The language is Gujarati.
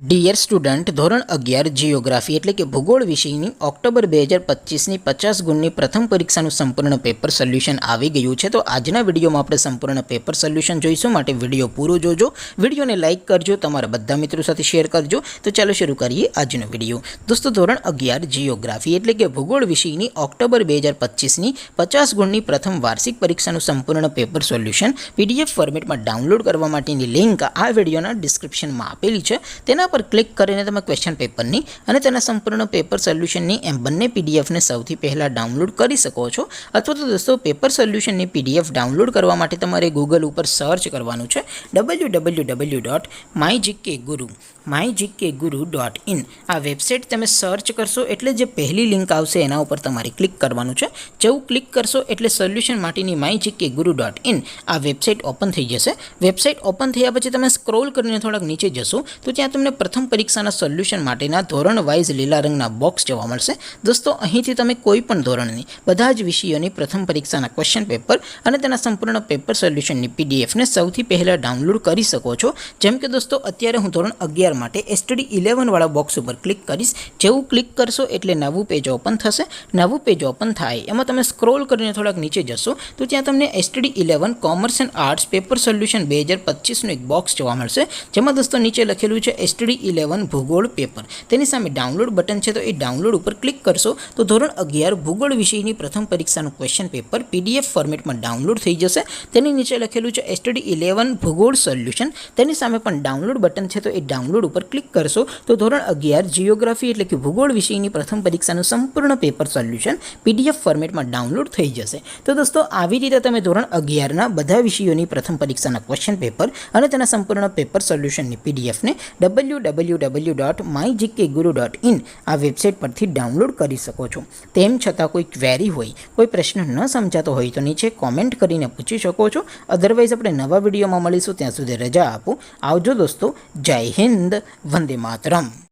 ડિયર સ્ટુડન્ટ, ધોરણ 11 જિયોગ્રાફી એટલે કે ભૂગોળ વિષયની ઓક્ટોબર 2025ની 50 ગુણની પ્રથમ પરીક્ષાનું સંપૂર્ણ પેપર સોલ્યુશન આવી ગયું છે. તો આજના વિડીયોમાં આપણે સંપૂર્ણ પેપર સોલ્યુશન જોઈશું, માટે વિડીયો પૂરો જોજો. વિડીયોને લાઇક કરજો, તમારા બધા મિત્રો સાથે શેર કરજો. તો ચાલો શરૂ કરીએ આજનો વિડીયો. દોસ્તો, ધોરણ 11 જિયોગ્રાફી એટલે કે ભૂગોળ વિષયની ઓક્ટોબર 2025ની 50 ગુણની પ્રથમ વાર્ષિક પરીક્ષાનું સંપૂર્ણ પેપર સોલ્યુશન પીડીએફ ફોર્મેટમાં ડાઉનલોડ કરવા માટેની લિંક આ વિડીયોના ડિસ્ક્રિપ્શનમાં આપેલી છે. તેના પર ક્લિક કરીને તમે ક્વેશ્ચન પેપરની અને તેના સંપૂર્ણ પેપર સોલ્યુશનની એમ બંને પીડીએફને સૌથી પહેલાં ડાઉનલોડ કરી શકો છો. અથવા તો દોસ્તો, પેપર સોલ્યુશનની પીડીએફ ડાઉનલોડ કરવા માટે તમારે ગૂગલ ઉપર સર્ચ કરવાનું છે www.mygkguru.in. આ વેબસાઇટ તમે સર્ચ કરશો એટલે જે પહેલી લિંક આવશે એના ઉપર તમારે ક્લિક કરવાનું છે. જેવું ક્લિક કરશો એટલે સોલ્યુશન માટેની mygkguru.in આ વેબસાઇટ ઓપન થઈ જશે. વેબસાઇટ ઓપન થયા પછી તમે સ્ક્રોલ કરીને થોડાક નીચે જશો તો ત્યાં તમને પ્રથમ પરીક્ષાના સોલ્યુશન માટેના ધોરણ વાઇઝ લીલા રંગના બોક્સ જોવા મળશે. દોસ્તો, અહીંથી તમે કોઈ પણ ધોરણની બધા જ વિષયોની પ્રથમ પરીક્ષાના ક્વેશ્ચન પેપર અને તેના સંપૂર્ણ પેપર સોલ્યુશનની પીડીએફને સૌથી પહેલાં ડાઉનલોડ કરી શકો છો. જેમ કે દોસ્તો, અત્યારે હું ધોરણ 11 માટે STD 11 વાળા બોક્સ ઉપર ક્લિક કરીશ. જેવું ક્લિક કરશો એટલે નવું પેજ ઓપન થશે. નવું પેજ ઓપન થાય એમાં તમે સ્ક્રોલ કરીને થોડાક નીચે જશો તો ત્યાં તમને STD 11 commerce and arts paper solution 2025નું એક બોક્સ જોવા મળશે. જેમાં દોસ્તો નીચે લખેલું છે STD 11 ભૂગોળ પેપર. તેની સામે ડાઉનલોડ બટન છે, તો એ ડાઉનલોડ ઉપર ક્લિક કરશો તો ધોરણ 11 ભૂગોળ વિષયની પ્રથમ પરીક્ષાનું ક્વેશ્ચન પેપર પીડીએફ ફોર્મેટમાં ડાઉનલોડ થઈ જશે. તેની નીચે લખેલું છે STD 11 ભૂગોળ સોલ્યુશન. તેની સામે પણ ડાઉનલોડ બટન છે, તો એ ડાઉનલોડ ઉપર ક્લિક કરશો તો ધોરણ 11 જિયોગ્રાફી એટલે કે ભૂગોળ વિષયની પ્રથમ પરીક્ષાનું સંપૂર્ણ પેપર સોલ્યુશન પીડીએફ ફોર્મેટમાં ડાઉનલોડ થઈ જશે. તો દોસ્તો, આવી રીતે તમે ધોરણ 11ના બધા વિષયોની પ્રથમ પરીક્ષાના ક્વેશ્ચન પેપર અને તેના સંપૂર્ણ પેપર સોલ્યુશનની પીડીએફને www.mygkguru.in આ વેબસાઇટ પરથી ડાઉનલોડ કરી શકો છો. તેમ છતાં કોઈ ક્વેરી હોય, કોઈ પ્રશ્ન ન સમજાતો હોય તો નીચે કોમેન્ટ કરીને પૂછી શકો છો. અધરવાઇઝ આપણે નવા વિડીયોમાં મળીશું. ત્યાં સુધી રજા આપો. આવજો દોસ્તો. જય હિન્દ. વંદે માતરમ.